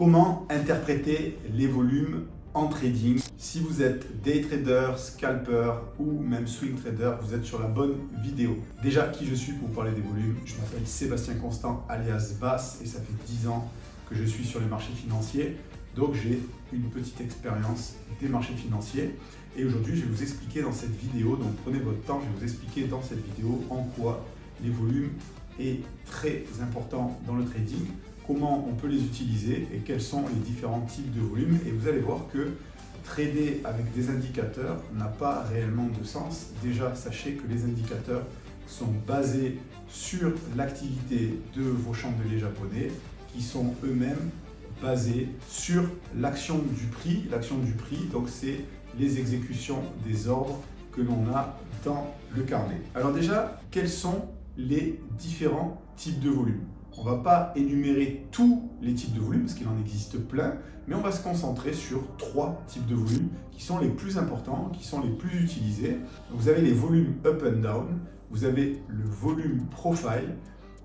Comment interpréter les volumes en trading? Si vous êtes day trader, scalper ou même swing trader, vous êtes sur la bonne vidéo. Déjà, qui je suis pour vous parler des volumes? Je m'appelle Sébastien Constant alias Bass et ça fait 10 ans que je suis sur les marchés financiers. Donc j'ai une petite expérience des marchés financiers. Et aujourd'hui, je vais vous expliquer dans cette vidéo, donc prenez votre temps, je vais vous expliquer dans cette vidéo en quoi les volumes est très important dans le trading, comment on peut les utiliser et quels sont les différents types de volumes. Et vous allez voir que trader avec des indicateurs n'a pas réellement de sens. Déjà, sachez que les indicateurs sont basés sur l'activité de vos chandeliers japonais qui sont eux-mêmes basés sur l'action du prix. L'action du prix, donc c'est les exécutions des ordres que l'on a dans le carnet. Alors déjà, quels sont les différents types de volumes? On ne va pas énumérer tous les types de volumes parce qu'il en existe plein, mais on va se concentrer sur 3 types de volumes qui sont les plus importants, qui sont les plus utilisés. Vous avez les volumes up and down, vous avez le volume profile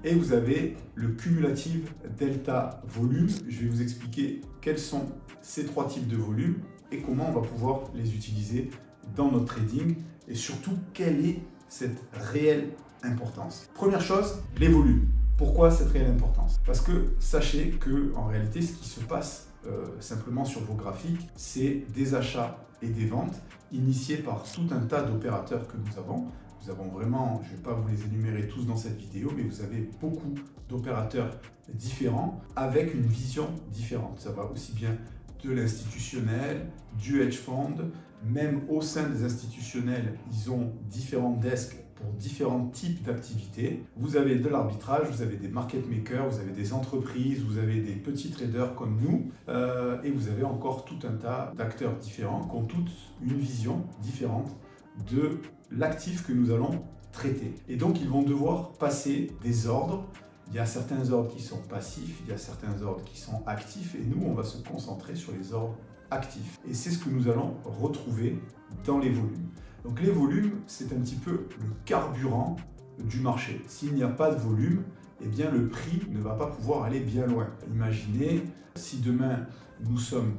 et vous avez le cumulative delta volume. Je vais vous expliquer quels sont ces 3 types de volumes et comment on va pouvoir les utiliser dans notre trading et surtout quelle est cette réelle importance. Première chose, les volumes. Pourquoi cette réelle importance? Parce que sachez que en réalité, ce qui se passe simplement sur vos graphiques, c'est des achats et des ventes initiés par tout un tas d'opérateurs que nous avons. Nous avons vraiment, je ne vais pas vous les énumérer tous dans cette vidéo, mais vous avez beaucoup d'opérateurs différents avec une vision différente. Ça va aussi bien de l'institutionnel, du hedge fund, même au sein des institutionnels, ils ont différents desks pour différents types d'activités. Vous avez de l'arbitrage, vous avez des market makers, vous avez des entreprises, vous avez des petits traders comme nous, et vous avez encore tout un tas d'acteurs différents qui ont toutes une vision différente de l'actif que nous allons traiter. Et donc, ils vont devoir passer des ordres. Il y a certains ordres qui sont passifs, il y a certains ordres qui sont actifs, et nous, on va se concentrer sur les ordres actifs. Et c'est ce que nous allons retrouver dans les volumes. Donc les volumes, c'est un petit peu le carburant du marché. S'il n'y a pas de volume, eh bien le prix ne va pas pouvoir aller bien loin. Imaginez si demain nous sommes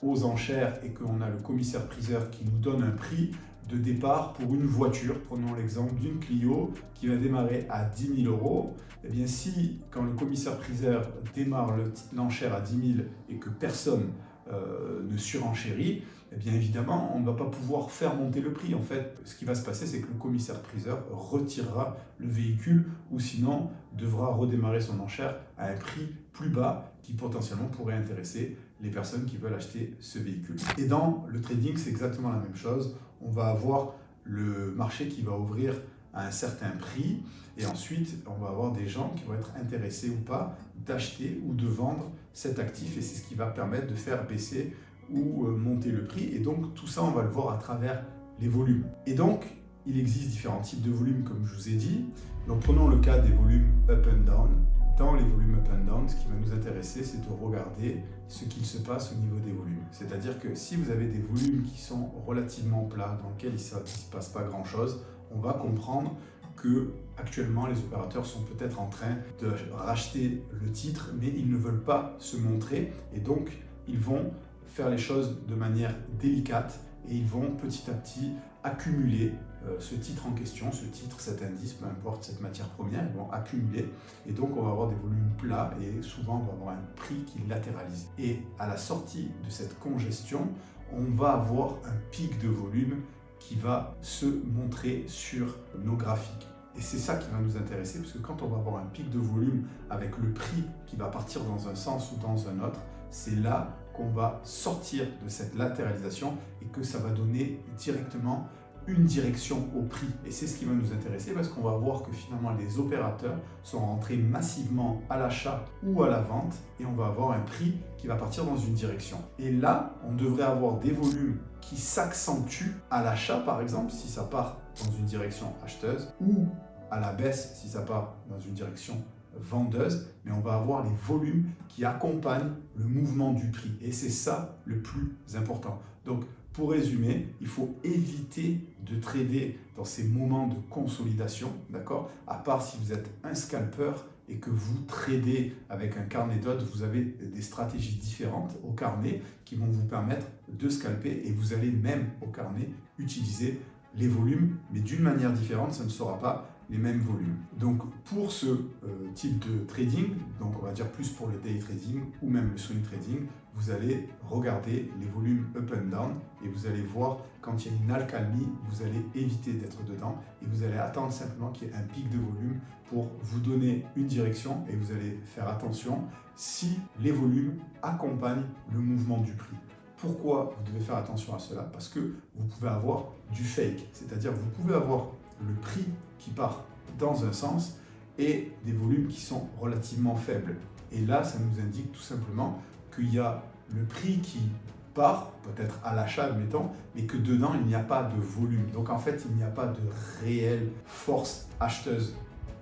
aux enchères et qu'on a le commissaire-priseur qui nous donne un prix de départ pour une voiture. Prenons l'exemple d'une Clio qui va démarrer à 10 000 €. Eh bien si, quand le commissaire-priseur démarre l'enchère à 10 000 et que personne ne surenchérit, eh bien évidemment, on ne va pas pouvoir faire monter le prix. En fait, ce qui va se passer, c'est que le commissaire-priseur retirera le véhicule ou sinon devra redémarrer son enchère à un prix plus bas qui potentiellement pourrait intéresser les personnes qui veulent acheter ce véhicule. Et dans le trading, c'est exactement la même chose. On va avoir le marché qui va ouvrir à un certain prix et ensuite on va avoir des gens qui vont être intéressés ou pas d'acheter ou de vendre cet actif et c'est ce qui va permettre de faire baisser ou monter le prix. Et donc tout ça, on va le voir à travers les volumes. Et donc, il existe différents types de volumes comme je vous ai dit. Donc prenons le cas des volumes up and down. Dans les volumes up and down, ce qui va nous intéresser, c'est de regarder ce qu'il se passe au niveau des volumes. C'est-à-dire que si vous avez des volumes qui sont relativement plats, dans lesquels il ne se passe pas grand-chose, on va comprendre que actuellement les opérateurs sont peut-être en train de racheter le titre, mais ils ne veulent pas se montrer et donc ils vont faire les choses de manière délicate et ils vont petit à petit accumuler ce titre en question, ce titre, cet indice, peu importe cette matière première, ils vont accumuler et donc on va avoir des volumes plats et souvent on va avoir un prix qui latéralise. Et à la sortie de cette congestion, on va avoir un pic de volume qui va se montrer sur nos graphiques. Et c'est ça qui va nous intéresser, parce que quand on va avoir un pic de volume avec le prix qui va partir dans un sens ou dans un autre, c'est là qu'on va sortir de cette latéralisation et que ça va donner directement une direction au prix. Et c'est ce qui va nous intéresser parce qu'on va voir que finalement les opérateurs sont rentrés massivement à l'achat ou à la vente et on va avoir un prix qui va partir dans une direction. Et là, on devrait avoir des volumes qui s'accentuent à l'achat par exemple si ça part dans une direction acheteuse ou à la baisse si ça part dans une direction vendeuse, mais on va avoir les volumes qui accompagnent le mouvement du prix. Et c'est ça le plus important. Donc, pour résumer, il faut éviter de trader dans ces moments de consolidation, d'accord? À part si vous êtes un scalper, et que vous tradez avec un carnet d'odds, vous avez des stratégies différentes au carnet qui vont vous permettre de scalper et vous allez même au carnet utiliser les volumes, mais d'une manière différente, ça ne sera pas les mêmes volumes. Donc pour ce type de trading, donc on va dire plus pour le day trading ou même le swing trading, vous allez regarder les volumes up and down et vous allez voir quand il y a une accalmie, vous allez éviter d'être dedans et vous allez attendre simplement qu'il y ait un pic de volume pour vous donner une direction et vous allez faire attention si les volumes accompagnent le mouvement du prix. Pourquoi vous devez faire attention à cela? Parce que vous pouvez avoir du fake, c'est-à-dire vous pouvez avoir le prix qui part dans un sens et des volumes qui sont relativement faibles. Et là, ça nous indique tout simplement qu'il y a le prix qui part, peut-être à l'achat, admettons, mais que dedans, il n'y a pas de volume. Donc en fait, il n'y a pas de réelle force acheteuse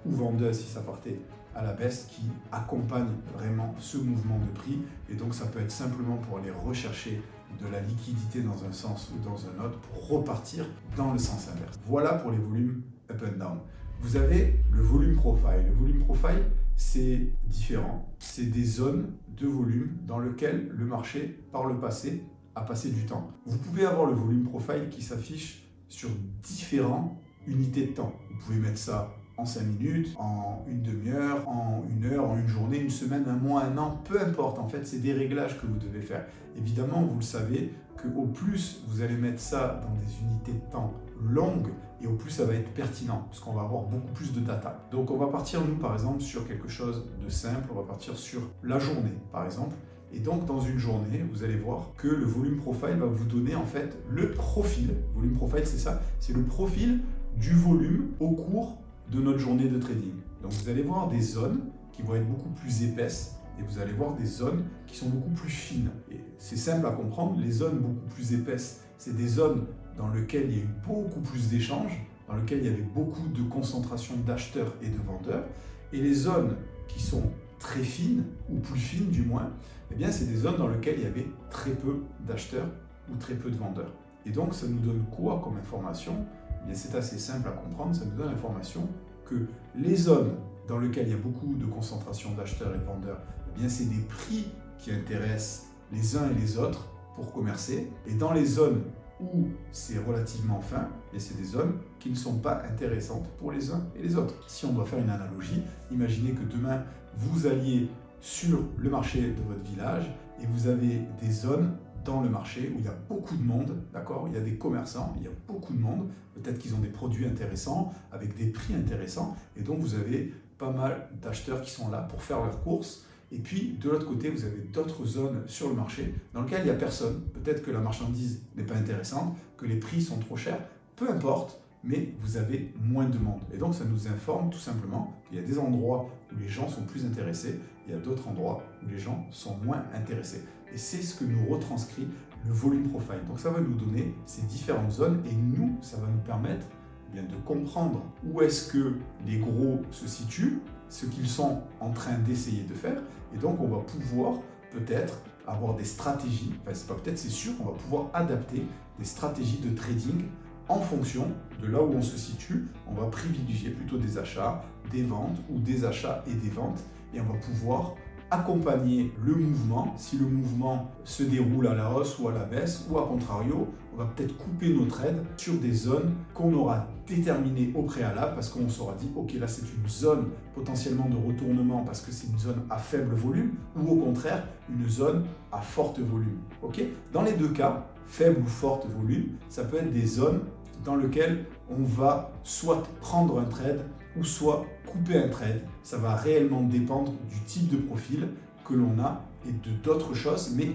ou vendeuse, si ça partait à la baisse, qui accompagne vraiment ce mouvement de prix. Et donc ça peut être simplement pour aller rechercher de la liquidité dans un sens ou dans un autre pour repartir dans le sens inverse. Voilà pour les volumes up and down. Vous avez le volume profile. Le volume profile, c'est différent. C'est des zones de volume dans lesquelles le marché, par le passé, a passé du temps. Vous pouvez avoir le volume profile qui s'affiche sur différentes unités de temps. Vous pouvez mettre ça en 5 minutes, en une demi-heure, en une heure, en une journée, une semaine, un mois, un an, peu importe. En fait, c'est des réglages que vous devez faire. Évidemment, vous le savez, qu'au plus vous allez mettre ça dans des unités de temps longues, et au plus ça va être pertinent, parce qu'on va avoir beaucoup plus de data. Donc on va partir, nous, par exemple, sur quelque chose de simple. On va partir sur la journée, par exemple. Et donc, dans une journée, vous allez voir que le volume profile va vous donner, en fait, le profil. Volume profile, c'est ça, c'est le profil du volume au cours de notre journée de trading. Donc vous allez voir des zones qui vont être beaucoup plus épaisses et vous allez voir des zones qui sont beaucoup plus fines. Et c'est simple à comprendre, les zones beaucoup plus épaisses, c'est des zones dans lesquelles il y a eu beaucoup plus d'échanges, dans lesquelles il y avait beaucoup de concentration d'acheteurs et de vendeurs. Et les zones qui sont très fines, ou plus fines du moins, eh bien c'est des zones dans lesquelles il y avait très peu d'acheteurs ou très peu de vendeurs. Et donc ça nous donne quoi comme information? C'est assez simple à comprendre, ça nous donne l'information que les zones dans lesquelles il y a beaucoup de concentration d'acheteurs et de vendeurs, eh bien c'est des prix qui intéressent les uns et les autres pour commercer. Et dans les zones où c'est relativement fin, et c'est des zones qui ne sont pas intéressantes pour les uns et les autres. Si on doit faire une analogie, imaginez que demain vous alliez sur le marché de votre village et vous avez des zones dans le marché où il y a beaucoup de monde, d'accord? Il y a des commerçants, il y a beaucoup de monde, peut-être qu'ils ont des produits intéressants, avec des prix intéressants, et donc vous avez pas mal d'acheteurs qui sont là pour faire leurs courses. Et puis, de l'autre côté, vous avez d'autres zones sur le marché dans lesquelles il n'y a personne. Peut-être que la marchandise n'est pas intéressante, que les prix sont trop chers, peu importe, mais vous avez moins de monde. Et donc, ça nous informe tout simplement qu'il y a des endroits où les gens sont plus intéressés, il y a d'autres endroits où les gens sont moins intéressés. Et c'est ce que nous retranscrit le volume profile. Donc, ça va nous donner ces différentes zones et nous, ça va nous permettre de comprendre où est-ce que les gros se situent, ce qu'ils sont en train d'essayer de faire. Et donc, on va pouvoir peut-être avoir des stratégies, enfin, c'est pas peut-être, c'est sûr, on va pouvoir adapter des stratégies de trading en fonction de là où on se situe. On va privilégier plutôt des achats, des ventes ou des achats et des ventes. Et on va pouvoir accompagner le mouvement. Si le mouvement se déroule à la hausse ou à la baisse, ou à contrario, on va peut-être couper nos trades sur des zones qu'on aura déterminées au préalable parce qu'on s'aura dit, ok, là c'est une zone potentiellement de retournement parce que c'est une zone à faible volume, ou au contraire, une zone à forte volume. Ok? Dans les deux cas, faible ou forte volume, ça peut être des zones dans lesquelles on va soit prendre un trade ou soit couper un trade. Ça va réellement dépendre du type de profil que l'on a et de d'autres choses, mais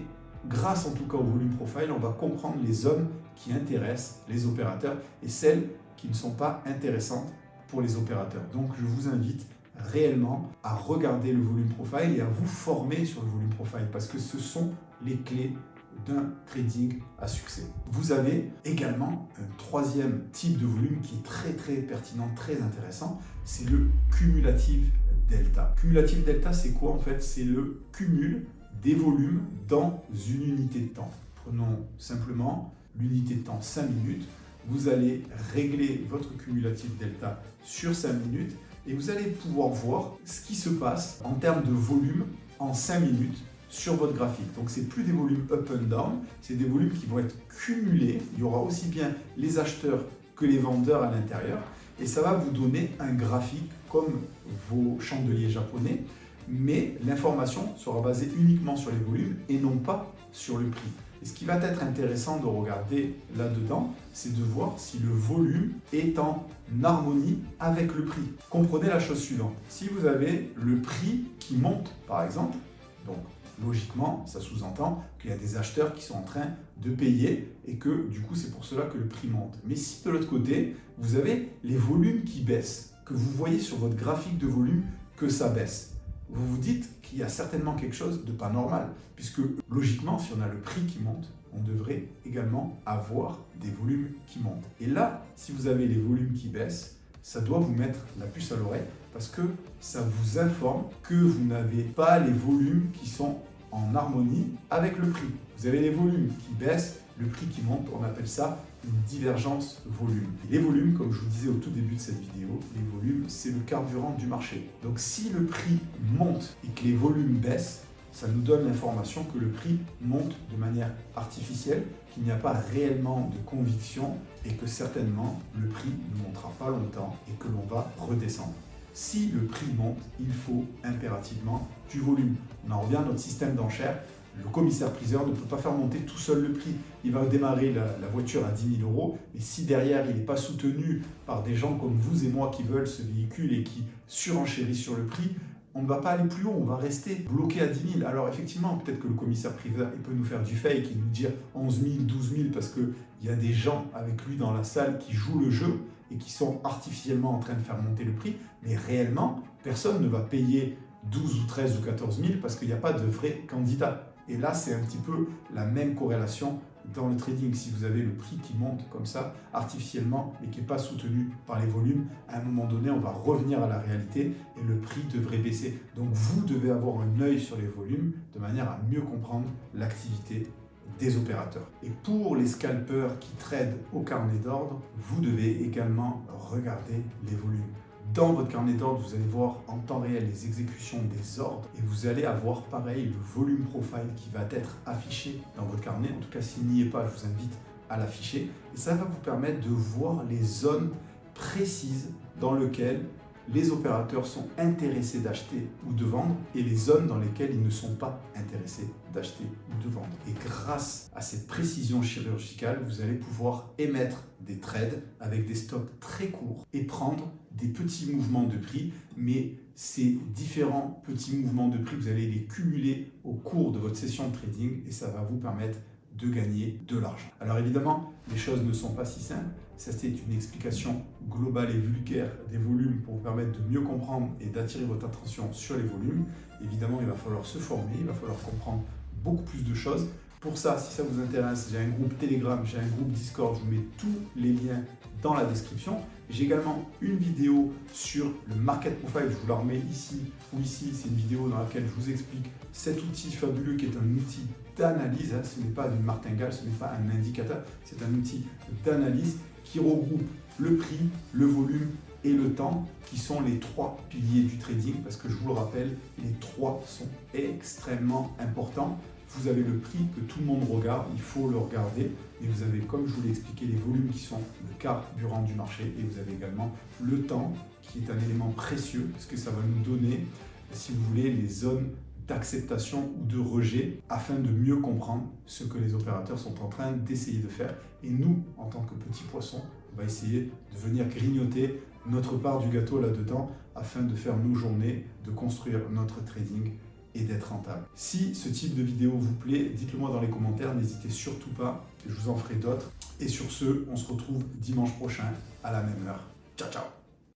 grâce en tout cas au volume profile, on va comprendre les zones qui intéressent les opérateurs et celles qui ne sont pas intéressantes pour les opérateurs. Donc je vous invite réellement à regarder le volume profile et à vous former sur le volume profile parce que ce sont les clés d'un trading à succès. Vous avez également un troisième type de volume qui est très pertinent, très intéressant, c'est le cumulative delta. Cumulative delta, c'est quoi en fait? C'est le cumul des volumes dans une unité de temps. Prenons simplement l'unité de temps 5 minutes. Vous allez régler votre cumulative delta sur 5 minutes et vous allez pouvoir voir ce qui se passe en termes de volume en 5 minutes sur votre graphique. Donc c'est plus des volumes up and down, c'est des volumes qui vont être cumulés. Il y aura aussi bien les acheteurs que les vendeurs à l'intérieur et ça va vous donner un graphique comme vos chandeliers japonais, mais l'information sera basée uniquement sur les volumes et non pas sur le prix. Et ce qui va être intéressant de regarder là-dedans, c'est de voir si le volume est en harmonie avec le prix. Comprenez la chose suivante. Si vous avez le prix qui monte, par exemple, donc logiquement, ça sous-entend qu'il y a des acheteurs qui sont en train de payer et que du coup, c'est pour cela que le prix monte. Mais si de l'autre côté, vous avez les volumes qui baissent, que vous voyez sur votre graphique de volume que ça baisse, vous vous dites qu'il y a certainement quelque chose de pas normal, puisque logiquement, si on a le prix qui monte, on devrait également avoir des volumes qui montent. Et là, si vous avez les volumes qui baissent, ça doit vous mettre la puce à l'oreille, parce que ça vous informe que vous n'avez pas les volumes qui sont en harmonie avec le prix. Vous avez les volumes qui baissent, le prix qui monte, on appelle ça une divergence volume. Et les volumes, comme je vous disais au tout début de cette vidéo, les volumes, c'est le carburant du marché. Donc si le prix monte et que les volumes baissent, ça nous donne l'information que le prix monte de manière artificielle, qu'il n'y a pas réellement de conviction et que certainement le prix ne montera pas longtemps et que l'on va redescendre. Si le prix monte, il faut impérativement du volume. On en revient à notre système d'enchères. Le commissaire-priseur ne peut pas faire monter tout seul le prix. Il va démarrer la voiture à 10 000 €, mais si derrière il n'est pas soutenu par des gens comme vous et moi qui veulent ce véhicule et qui surenchérissent sur le prix, on ne va pas aller plus haut, on va rester bloqué à 10 000. Alors effectivement, peut-être que le commissaire-priseur peut nous faire du fake et nous dire 11 000, 12 000 parce qu'il y a des gens avec lui dans la salle qui jouent le jeu et qui sont artificiellement en train de faire monter le prix, mais réellement, personne ne va payer 12 ou 13 ou 14 000 parce qu'il n'y a pas de vrai candidat. Et là, c'est un petit peu la même corrélation dans le trading. Si vous avez le prix qui monte comme ça, artificiellement, mais qui n'est pas soutenu par les volumes, à un moment donné, on va revenir à la réalité et le prix devrait baisser. Donc, vous devez avoir un œil sur les volumes de manière à mieux comprendre l'activité des opérateurs. Et pour les scalpers qui tradent au carnet d'ordre, vous devez également regarder les volumes. Dans votre carnet d'ordre, vous allez voir en temps réel les exécutions des ordres et vous allez avoir pareil le volume profile qui va être affiché dans votre carnet. En tout cas, s'il n'y est pas, je vous invite à l'afficher. Et ça va vous permettre de voir les zones précises dans lesquelles les opérateurs sont intéressés d'acheter ou de vendre et les zones dans lesquelles ils ne sont pas intéressés d'acheter ou de vendre. Et grâce à cette précision chirurgicale, vous allez pouvoir émettre des trades avec des stops très courts et prendre des petits mouvements de prix, mais ces différents petits mouvements de prix, vous allez les cumuler au cours de votre session de trading et ça va vous permettre de gagner de l'argent. Alors évidemment, les choses ne sont pas si simples. Ça, c'est une explication globale et vulgaire des volumes pour vous permettre de mieux comprendre et d'attirer votre attention sur les volumes. Évidemment, il va falloir se former, il va falloir comprendre beaucoup plus de choses. Pour ça, si ça vous intéresse, j'ai un groupe Telegram, j'ai un groupe Discord, je vous mets tous les liens dans la description. J'ai également une vidéo sur le market profile, je vous la remets ici ou ici. C'est une vidéo dans laquelle je vous explique cet outil fabuleux qui est un outil d'analyse. Ce n'est pas une martingale, ce n'est pas un indicateur, c'est un outil d'analyse qui regroupe le prix, le volume et le temps, qui sont les trois piliers du trading, parce que je vous le rappelle, les trois sont extrêmement importants. Vous avez le prix que tout le monde regarde, il faut le regarder, et vous avez, comme je vous l'ai expliqué, les volumes qui sont le carburant du marché, et vous avez également le temps, qui est un élément précieux, parce que ça va nous donner, si vous voulez, les zones d'acceptation ou de rejet afin de mieux comprendre ce que les opérateurs sont en train d'essayer de faire. Et nous, en tant que petits poissons, on va essayer de venir grignoter notre part du gâteau là-dedans afin de faire nos journées, de construire notre trading et d'être rentable. Si ce type de vidéo vous plaît, dites-le moi dans les commentaires, n'hésitez surtout pas, je vous en ferai d'autres. Et sur ce, on se retrouve dimanche prochain à la même heure. Ciao, ciao!